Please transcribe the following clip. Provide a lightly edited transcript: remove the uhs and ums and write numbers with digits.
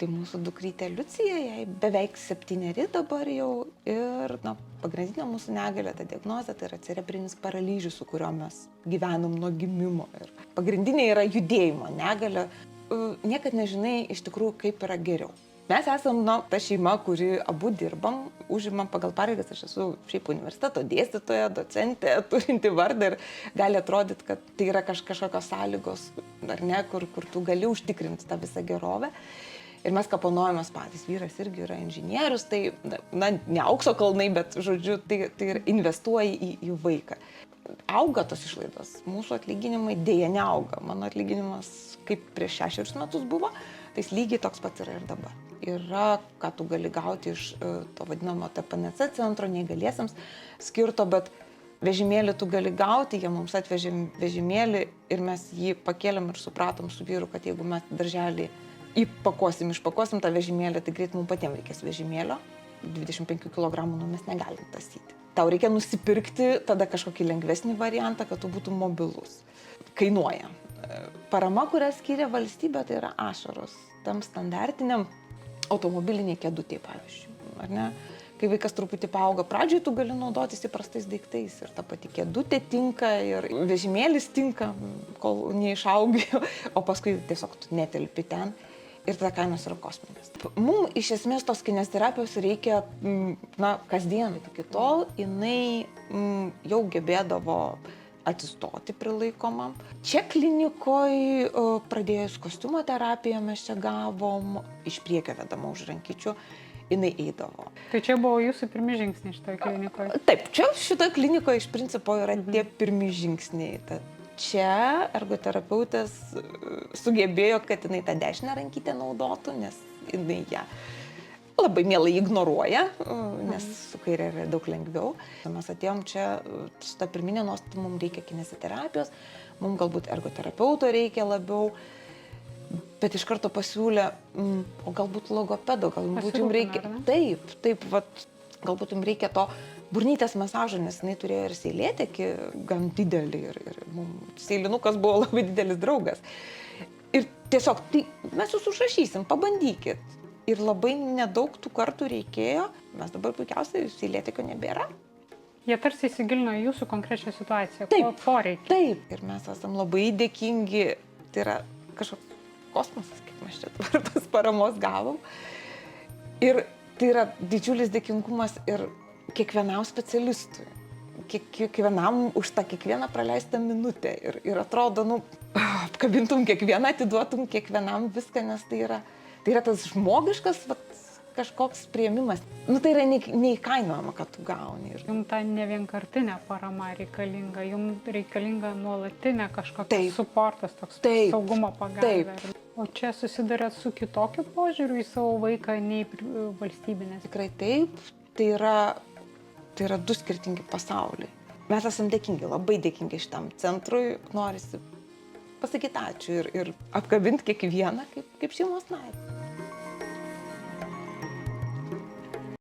Tai mūsų dukrytė Liucija, jai beveik 7 dabar jau ir pagrindinė mūsų negalė, ta diagnozė, tai yra cerebrinis paralyžius, su kuriuo mes gyvenam nuo gimimo. Ir pagrindinė yra judėjimo negalė. Niekad nežinai iš tikrųjų, kaip yra geriau. Mes esam ta šeima, kuri abu dirbam, užimam pagal pareigas, aš esu šiaip universiteto dėstytoja, docentė, turinti vardą ir gali atrodyti, kad tai yra kažkokios sąlygos, ar ne, kur tu gali užtikrinti tą visą gerovę. Ir mes kapanojamės patys, vyras irgi yra inžinierius, tai, ne aukso kalnai, bet, žodžiu, tai investuoja į vaiką. Auga tos išlaidos, mūsų atlyginimai dėja neauga. Mano atlyginimas kaip prieš 6 metus buvo, tai lygiai toks pats yra ir dabar. Yra, ką tu gali gauti iš to vadinamo TPNC centro neįgaliesiems skirto, bet vežimėlį tu gali gauti, jie mums atvežė vežimėlį ir mes jį pakėlėm ir supratom su vyru, kad jeigu mes darželį išpakuosim tą vežimėlį, tai greit mums patiems reikės vežimėlio, 25 kg mes negalim tasyti. Tau reikia nusipirkti tada kažkokį lengvesnį variantą, kad tu būtum mobilus. Kainuoja. Parama, kurią skiria valstybė, tai yra ašaros. Tam standartiniam automobiliniai kėdutė, pavyzdžiui. Ar ne? Kai vaikas truputį paauga, pradžioj tu gali naudotis įprastais daiktais ir ta pati kėdutė tinka ir vežimėlis tinka, kol neišaugi, o paskui tiesiog tu netelpi ten. Ir tada kainos yra kosminės. Mums iš esmės tos kineziterapijos reikia kasdien. Iki tol jinai jau gebėdavo atsistoti prilaikomam. Čia klinikoje pradėjus kostiumo terapiją mes čia gavom, iš priekio vedama už rankyčių, jinai eidavo. Tai čia buvo jūsų pirmi žingsniai šitoje klinikoje? Taip, čia šitoje klinikoje iš principo yra tie pirmi žingsniai. Čia ergoterapeutės sugebėjo, kad jinai tą dešinę rankytę naudotų, nes jinai ją labai mielai ignoruoja, nes su kairė yra daug lengviau. Mes atėjom čia su ta pirminė nuostata, mums reikia kineziterapijos, mums galbūt ergoterapeuto reikia labiau, bet iš karto pasiūlė, o galbūt logopedo, galbūt jums reikia. Taip, galbūt jums reikia to burnytės masažo, nes jinai turėjo ir seilėtekį gan didelį ir seilinukas buvo labai didelis draugas. Ir tiesiog, tai mes jūs užrašysim, pabandykit. Ir labai nedaug tų kartų reikėjo, mes dabar puikiausiai seilėtekio nebėra. Jie tarsi įsigilino į jūsų konkrečią situaciją, ko reikia. Taip, ir mes esam labai dėkingi, tai yra kažkoks kosmosas, kaip mes čia dabar tos paramos gavom. Ir tai yra didžiulis dėkingumas ir kiekvienam specialistui, kiekvienam už tą kiekvieną praleistą minutę ir atrodo, apkabintum kiekvieną, atiduotum kiekvienam viską, nes tai yra tas žmogiškas kažkoks priėmimas. Tai yra neįkainojama, kad tu gauni. Jums ta ne vienkartinė parama reikalinga, jums reikalinga nuolatinė kažkokia suportas, toks saugumo pagalba. O čia susidarėt su kitokiu požiūriu į savo vaiką nei valstybinės? Tikrai taip, tai yra du skirtingi pasauliai. Mes esam dėkingi, labai dėkingi šitam centrui, norisi pasakyti ačiū ir apkabinti kiekvieną kaip šeimos narį.